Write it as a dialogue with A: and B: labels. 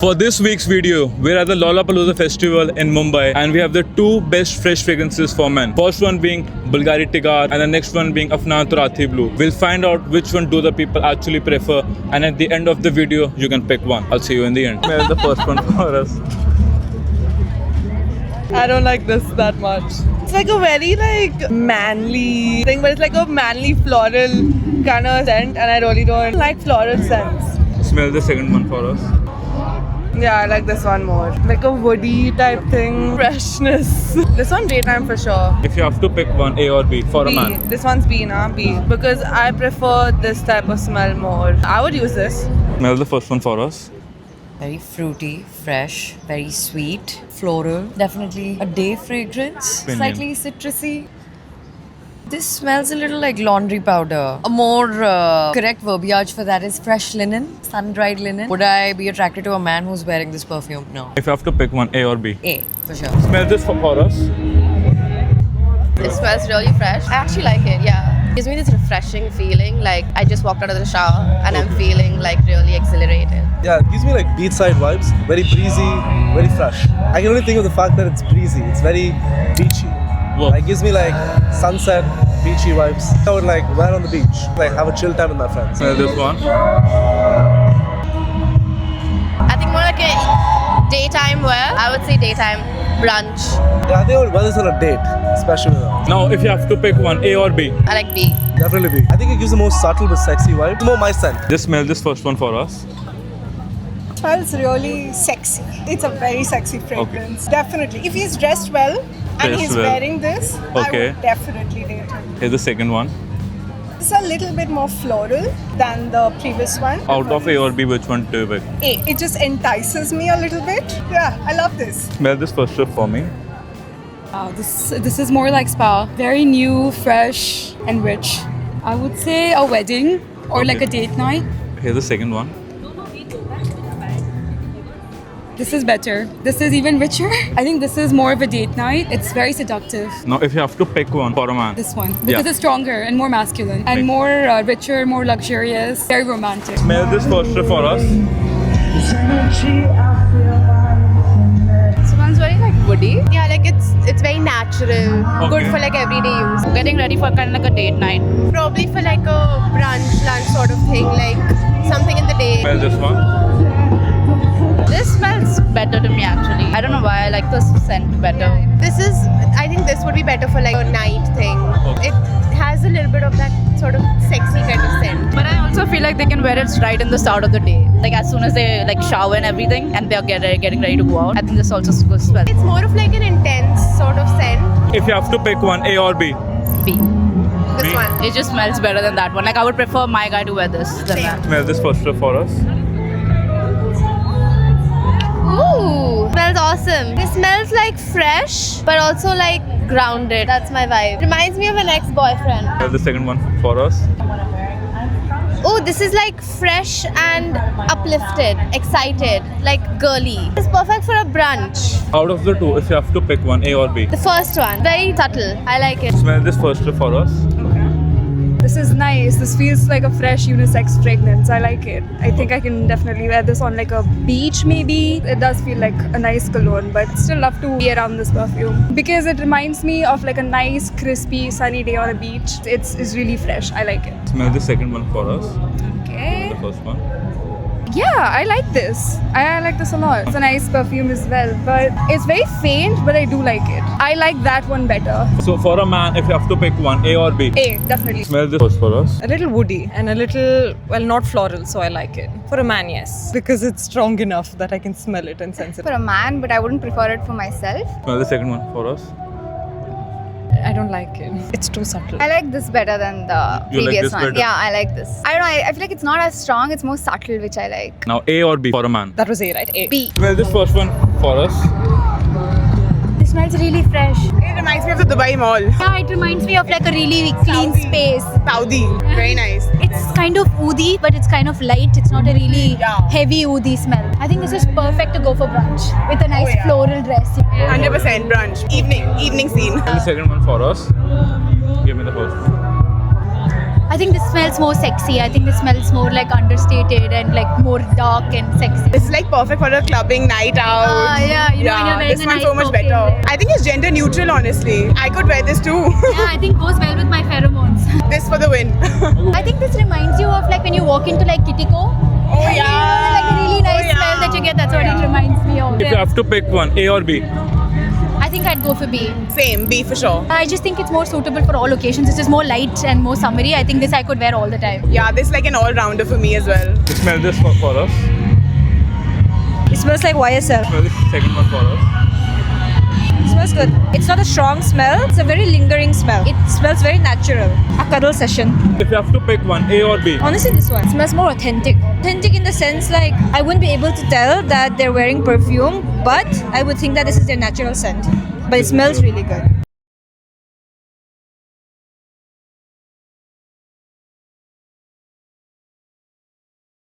A: For this week's video, we're at the Lollapalooza festival in Mumbai and we have the two best fresh fragrances for men. First one being Bulgari Tigar and the next one being Afnan Turathi Blue. We'll find out which one do the people actually prefer, and at the end of the video, you can pick one. I'll see you in the end. Where's the first one for us?
B: I don't like this that much. It's like a very manly thing, but it's like a manly floral kind of scent, and I really don't like floral scents.
A: Smell the second one for us.
B: Yeah, I like this one more. Like a woody type thing. Freshness. This one daytime for sure.
A: If you have to pick one, A or B for a
B: B.
A: man.
B: This one's B, nah? B. Because I prefer this type of smell more. I would use this.
A: Smell the first one for us.
C: Very fruity, fresh, very sweet, floral. Definitely a day fragrance.
A: Opinion.
C: Slightly citrusy. This smells a little like laundry powder. A more correct verbiage for that is fresh linen, sun-dried linen. Would I be attracted to a man who's wearing this perfume? No.
A: If you have to pick one, A or B.
C: A, for sure.
A: Smell this for us.
D: It smells really fresh. I actually like it, yeah. It gives me this refreshing feeling, like I just walked out of the shower and I'm feeling like really exhilarated.
E: Yeah, it gives me like beachside vibes. Very breezy, very fresh. I can only think of the fact that it's breezy. It's very beachy.
A: Whoa.
E: It gives me like sunset, beachy vibes. I would like wear on the beach, like have a chill time with my friends.
A: Smell this one.
D: I think more like a daytime wear. I would say daytime brunch.
E: Yeah, I think I would wear this on a date, especially with her.
A: Now, if you have to pick one, A or B.
D: I like B.
E: Definitely be. I think it gives the most subtle but sexy vibe. It's more my scent.
A: Just smell this first one for us.
F: Smells really sexy. It's a very sexy fragrance. Definitely. If he's dressed well and
A: Dressed
F: he's
A: well.
F: wearing this,
A: Okay.
F: I would definitely date him.
A: Here's the second one.
F: It's a little bit more floral than the previous one.
A: Out of A or B, which one do you pick?
F: A. It just entices me a little bit. Yeah, I love this.
A: Smell this first strip for me.
G: Wow, this is more like spa. Very new, fresh, and rich. I would say a wedding or like
A: Okay.
G: a date night.
A: Here's the second one.
G: This is better. This is even richer. I think this is more of a date night. It's very seductive.
A: Now, if you have to pick one for a man.
G: This one because
A: Yeah.
G: it's stronger and more masculine and more richer, more luxurious, very romantic.
A: Smell this first strip for us.
D: Smells very like woody. Yeah, like it's very natural.
A: Okay.
D: Good for like everyday use. Getting ready for kind of like a date night. Probably for like a brunch, lunch sort of thing. Like something in the day.
A: Smell this one.
D: This smells better to me actually. I don't know why I like this scent better. I think this would be better for like a night thing.
A: Okay.
D: It has a little bit of that sort of sexy kind of scent. But I also feel like they can wear it right in the start of the day. Like as soon as they like shower and everything and they're getting ready to go out. I think this also smells. It's more of like an intense sort of scent.
A: If you have to pick one, A or B.
D: B. This
A: B.
D: one. It just smells better than that one. Like I would prefer my guy to wear this than that.
A: Smell this first strip for us.
D: Ooh, smells awesome. It smells like fresh, but also like grounded. That's my vibe. Reminds me of an ex-boyfriend.
A: Smell the second one for us.
D: Oh, this is like fresh and uplifted, excited, like girly. It's perfect for a brunch.
A: Out of the two, if you have to pick one, A or B.
D: The first one, very subtle. I like it.
A: Smell this first strip for us.
G: This is nice. This feels like a fresh unisex fragrance. I like it. I think I can definitely wear this on like a beach maybe. It does feel like a nice cologne, but still love to be around this perfume because it reminds me of like a nice, crispy, sunny day on a beach. It's really fresh. I like it.
A: Smell the second one for us.
G: Okay.
A: The first one.
G: Yeah, I like this. I like this a lot. It's a nice perfume as well, but it's very faint, but I do like it. I like that one better.
A: So for a man, if you have to pick one, A or B.
G: A, definitely.
A: Smell this first for us.
B: A little woody and a little, well, not floral, so I like it. For a man, yes. Because it's strong enough that I can smell it and sense it.
H: For a man, but I wouldn't prefer it for myself.
A: Smell the second one for us.
B: I don't like it. It's too subtle.
H: I like this better than the
A: You like
H: previous
A: this
H: one.
A: better?
H: Yeah, I like this. I don't know, I feel like it's not as strong, it's more subtle, which I like.
A: Now, A or B for a man.
B: That was A, right? A.
H: B.
A: Smell this first one for us.
H: It smells really fresh.
B: It reminds me of the Dubai Mall.
H: Yeah, it reminds me of like a really clean space.
B: Saudi. Very nice.
H: It's kind of oudi, but it's kind of light. It's not a really heavy oudi smell. I think this is perfect to go for brunch with a nice floral dress.
B: 100% brunch. Evening scene.
A: And the second one for us. Give me the first one.
H: I think this smells more sexy. I think this smells more like understated and like more dark and sexy.
B: It's like perfect for a clubbing night out.
H: Yeah, you know, when you're wearing
B: this
H: a
B: one's
H: nice
B: so much
H: perfume,
B: better.
H: right?
B: I think it's gender neutral, honestly. I could wear this too.
H: Yeah, I think goes well with my pheromones.
B: This for the win.
H: I think this reminds you of like when you walk into like Kittyco.
B: Oh
H: And, you know, like the really nice smell that you get. That's what it reminds me of.
A: If you have to pick one, A or B?
H: I think I'd go for B.
B: Same, B for sure.
H: I just think it's more suitable for all occasions. It's just more light and more summery. I think this I could wear all the time.
B: Yeah, this is like an all-rounder for me as well.
A: Smell this for us.
I: It smells like YSL.
A: Smell the second one for us.
I: It smells good. It's not a strong smell. It's a very lingering smell. It smells very natural. A cuddle session.
A: If you have to pick one, A or B?
I: Honestly, this one smells more authentic. Authentic in the sense like I wouldn't be able to tell that they're wearing perfume, but I would think that this is their natural scent. But it smells really good.